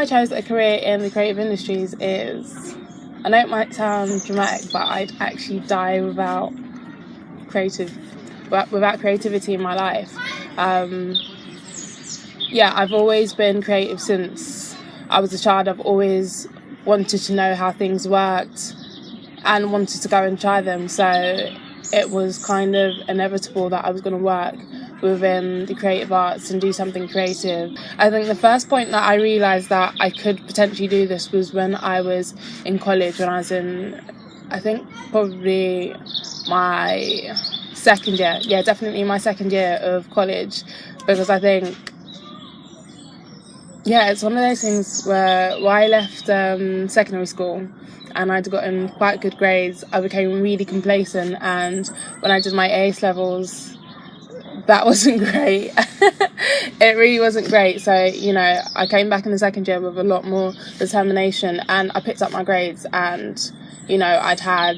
I chose a career in the creative industries is, I know it might sound dramatic, but I'd actually die without creativity in my life. I've always been creative since I was a child. I've always wanted to know how things worked and wanted to go and try them. So it was kind of inevitable that I was going to work within the creative arts and do something creative. I think the first point that I realised that I could potentially do this was when I was in college, when I was in, I think, probably my second year. Yeah, definitely my second year of college, because I think, it's one of those things where I left secondary school and I'd gotten quite good grades. I became really complacent, and when I did my ACE levels, that wasn't great. It really wasn't great. So, I came back in the second year with a lot more determination, and I picked up my grades, and, I'd had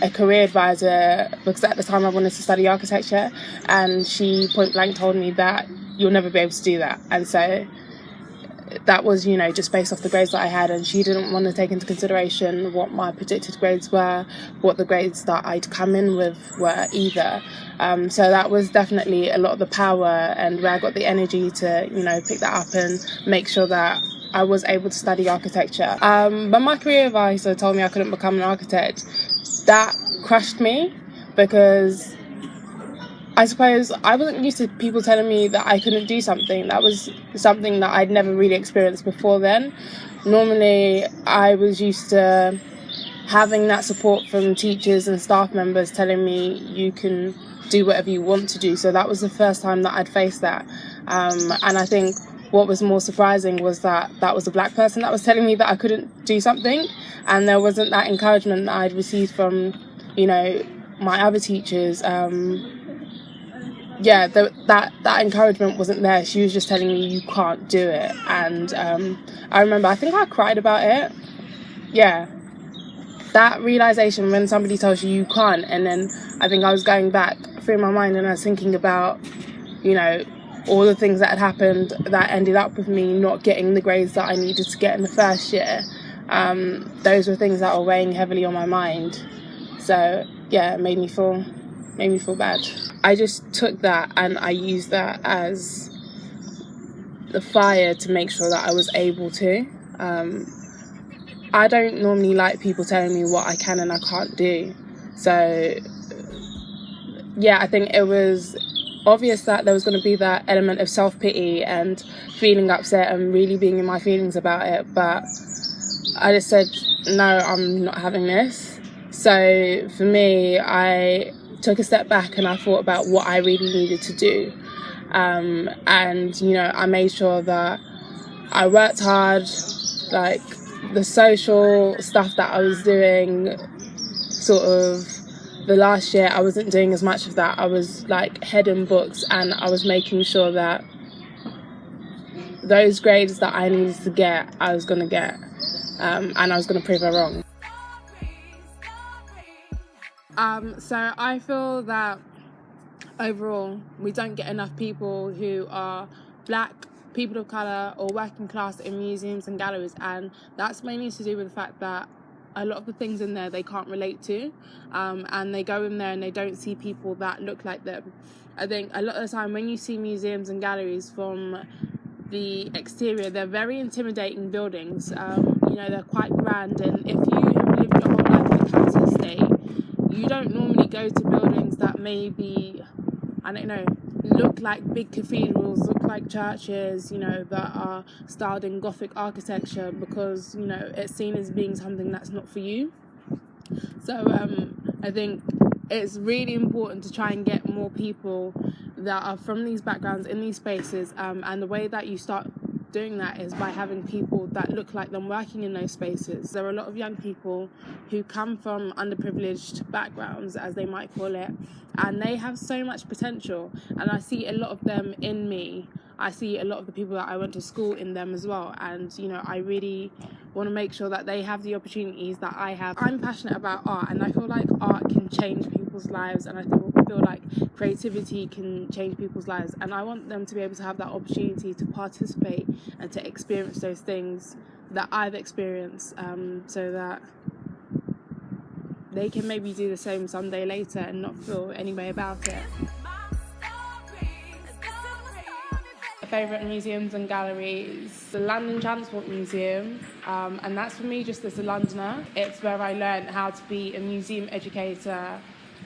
a career advisor, because at the time I wanted to study architecture, and she point blank told me that you'll never be able to do that. And so that was, just based off the grades that I had, and she didn't want to take into consideration what my predicted grades were, what the grades that I'd come in with were either. So that was definitely a lot of the power, and where I got the energy to, pick that up and make sure that I was able to study architecture. But my career advisor told me I couldn't become an architect. That crushed me, because I suppose I wasn't used to people telling me that I couldn't do something. That was something that I'd never really experienced before then. Normally, I was used to having that support from teachers and staff members telling me you can do whatever you want to do. So that was the first time that I'd faced that. And I think what was more surprising was that was a black person that was telling me that I couldn't do something. And there wasn't that encouragement that I'd received from, my other teachers. That encouragement wasn't there. She was just telling me you can't do it. And I remember, I think I cried about it. Yeah, that realization when somebody tells you can't. And then I think I was going back through my mind, and I was thinking about, all the things that had happened that ended up with me not getting the grades that I needed to get in the first year. Those were things that were weighing heavily on my mind. So yeah, it made me feel bad. I just took that and I used that as the fire to make sure that I was able to. I don't normally like people telling me what I can and I can't do. So yeah, I think it was obvious that there was going to be that element of self-pity and feeling upset and really being in my feelings about it. But I just said, no, I'm not having this. So for me, I took a step back and I thought about what I really needed to do. And, I made sure that I worked hard, like the social stuff that I was doing, sort of the last year, I wasn't doing as much of that. I was like head in books, and I was making sure that those grades that I needed to get, I was going to get, and I was going to prove her wrong. So I feel that overall we don't get enough people who are black, people of colour or working class in museums and galleries, and that's mainly to do with the fact that a lot of the things in there they can't relate to, and they go in there and they don't see people that look like them. I think a lot of the time when you see museums and galleries from the exterior, they're very intimidating buildings. They're quite grand, and if you have lived your whole life in a council estate, you don't normally go to buildings that maybe, look like big cathedrals, look like churches, that are styled in Gothic architecture, because, it's seen as being something that's not for you. So I think it's really important to try and get more people that are from these backgrounds in these spaces, and the way that you start doing that is by having people that look like them working in those spaces. There are a lot of young people who come from underprivileged backgrounds, as they might call it, and they have so much potential, and I see a lot of them in me. I see a lot of the people that I went to school in them as well, and I really want to make sure that they have the opportunities that I have. I'm passionate about art, and I feel like art can change people. people's lives, and I feel like creativity can change people's lives, and I want them to be able to have that opportunity to participate and to experience those things that I've experienced, so that they can maybe do the same someday later and not feel any way about it. Favourite museums and galleries, the London Transport Museum, and that's for me just as a Londoner. It's where I learned how to be a museum educator,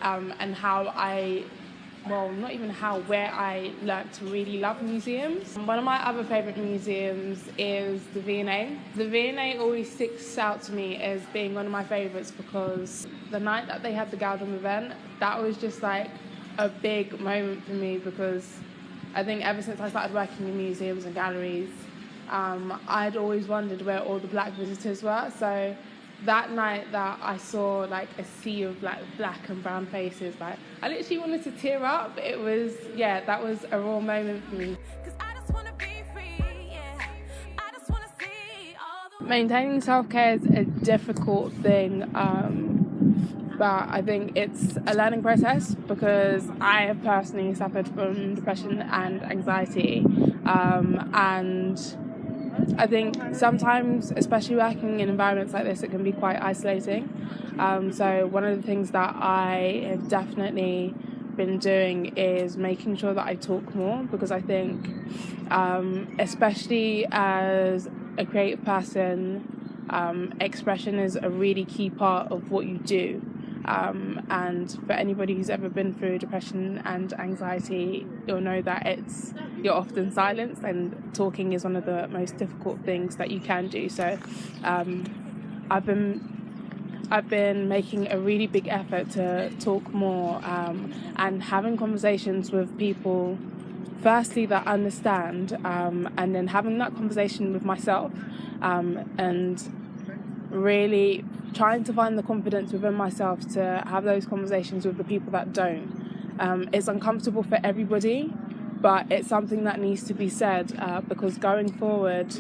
and where I learned to really love museums. One of my other favourite museums is the V&A. The V&A always sticks out to me as being one of my favourites because the night that they had the Galdem event, that was just like a big moment for me, because I think ever since I started working in museums and galleries, I'd always wondered where all the black visitors were. So that night that I saw like a sea of like black and brown faces, like I literally wanted to tear up. That was a raw moment for me. Maintaining self-care is a difficult thing, but I think it's a learning process because I have personally suffered from depression and anxiety, and I think sometimes, especially working in environments like this, it can be quite isolating. So one of the things that I have definitely been doing is making sure that I talk more, because I think, especially as a creative person, expression is a really key part of what you do. And for anybody who's ever been through depression and anxiety, you'll know that you're often silenced, and talking is one of the most difficult things that you can do. So I've been making a really big effort to talk more, and having conversations with people, firstly that understand, and then having that conversation with myself, and really trying to find the confidence within myself to have those conversations with the people that don't. It's uncomfortable for everybody, but it's something that needs to be said, because going forward,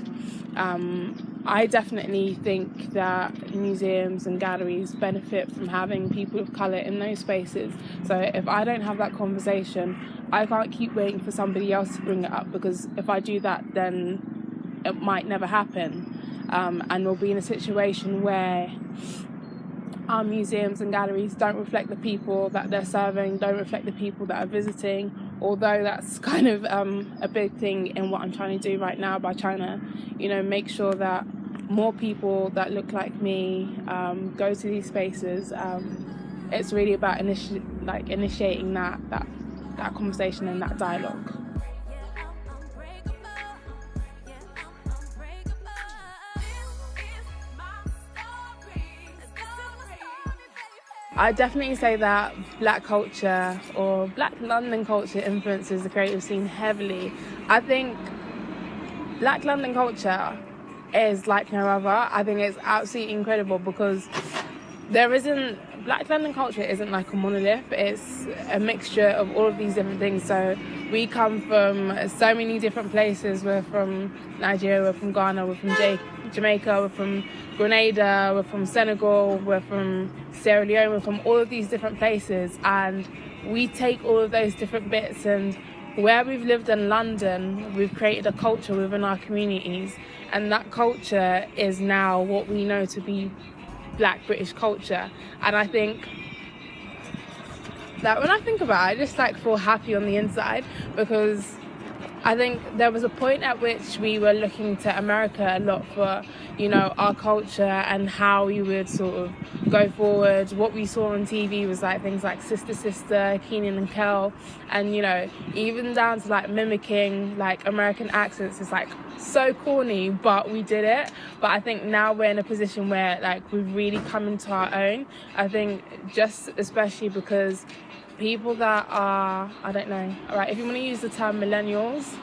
I definitely think that museums and galleries benefit from having people of colour in those spaces. So if I don't have that conversation, I can't keep waiting for somebody else to bring it up, because if I do that, then it might never happen. And we'll be in a situation where our museums and galleries don't reflect the people that they're serving, don't reflect the people that are visiting, although that's kind of a big thing in what I'm trying to do right now, by trying to, make sure that more people that look like me go to these spaces. It's really about initiating that conversation and that dialogue. I definitely say that black culture or black London culture influences the creative scene heavily. I think black London culture is like no other. I think it's absolutely incredible because black London culture isn't like a monolith. It's a mixture of all of these different things. So we come from so many different places. We're from Nigeria, we're from Ghana, we're from Jamaica, we're from Grenada, we're from Senegal, we're from Sierra Leone, we're from all of these different places, and we take all of those different bits, and where we've lived in London, we've created a culture within our communities, and that culture is now what we know to be black British culture. And I think that when I think about it, I just feel happy on the inside, because I think there was a point at which we were looking to America a lot for, our culture and how we would sort of go forward. What we saw on TV was things like Sister Sister, Keenan and Kel, and even down to mimicking American accents is so corny, but we did it. But I think now we're in a position where we've really come into our own. I think just especially because people that are, I don't know, right, if you want to use the term millennials,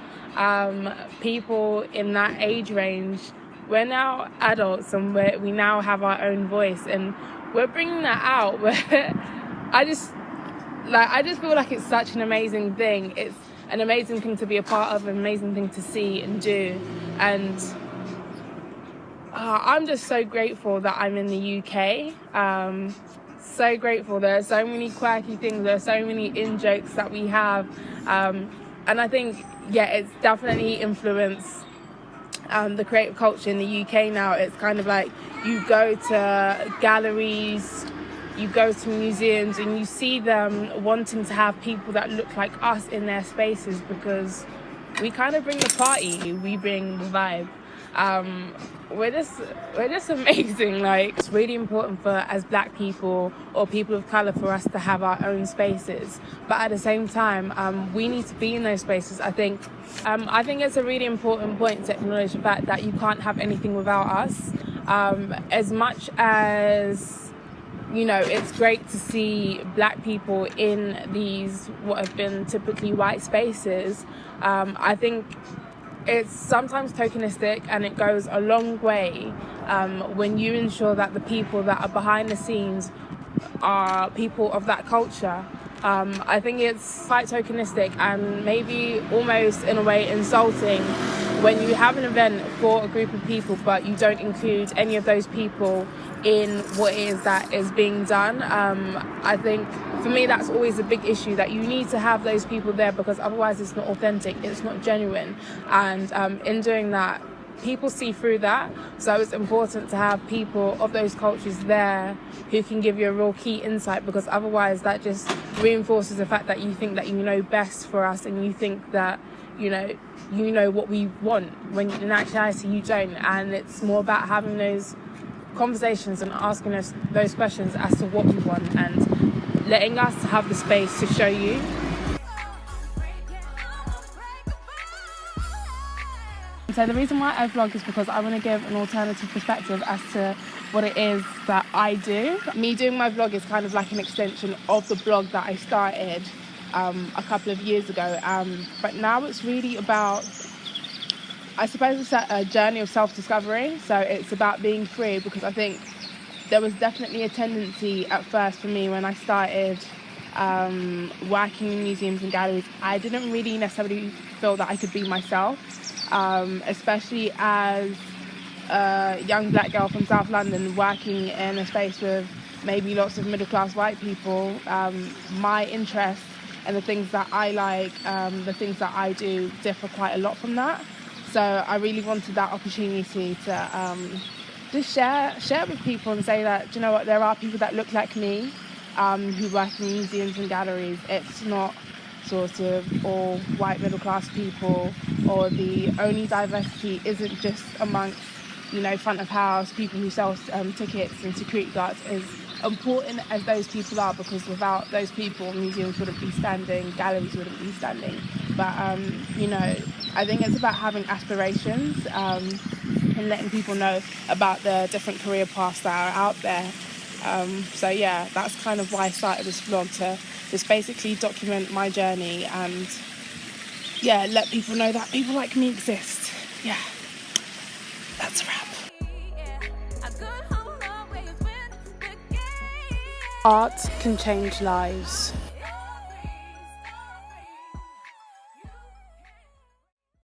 people in that age range, we're now adults and we now have our own voice, and we're bringing that out. I just feel like it's such an amazing thing. It's an amazing thing to be a part of, an amazing thing to see and do, and I'm just so grateful that I'm in the UK. so grateful. There are so many quirky things, there are so many in-jokes that we have, and I think, yeah, it's definitely influenced the creative culture in the UK now. It's kind of like you go to galleries, you go to museums, and you see them wanting to have people that look like us in their spaces, because we kind of bring the party, we bring the vibe. We're just amazing. Like, it's really important for, as Black people or people of colour, for us to have our own spaces, but at the same time, we need to be in those spaces. I think it's a really important point to acknowledge the fact that you can't have anything without us. As much as, you know, it's great to see Black people in these what have been typically white spaces, I think it's sometimes tokenistic, and it goes a long way when you ensure that the people that are behind the scenes are people of that culture. I think it's quite tokenistic and maybe almost in a way insulting when you have an event for a group of people but you don't include any of those people in what it is that is being done. I think for me that's always a big issue, that you need to have those people there, because otherwise it's not authentic, it's not genuine, and in doing that people see through that. So it's important to have people of those cultures there who can give you a real key insight, because otherwise that just reinforces the fact that you think that you know best for us, and you think that you know what we want, when in actuality you don't. And it's more about having those conversations and asking us those questions as to what we want, and letting us have the space to show you. So the reason why I vlog is because I want to give an alternative perspective as to what it is that I do. Me doing my vlog is kind of like an extension of the blog that I started a couple of years ago, but now it's really about, I suppose it's a journey of self-discovery. So it's about being free, because I think there was definitely a tendency at first for me when I started working in museums and galleries. I didn't really necessarily feel that I could be myself, especially as a young Black girl from South London working in a space with maybe lots of middle-class white people. My interests and the things that I like, the things that I do, differ quite a lot from that. So I really wanted that opportunity to just share with people and say that, do you know what, there are people that look like me who work in museums and galleries. It's not sort of all white middle class people, or the only diversity isn't just amongst, you know, front of house people who sell tickets and security guards. As important as those people are, because without those people museums wouldn't be standing, galleries wouldn't be standing. But you know, I think it's about having aspirations and letting people know about the different career paths that are out there. So yeah, that's kind of why I started this vlog, to just basically document my journey and yeah, let people know that people like me exist. Yeah, that's a wrap. Art can change lives.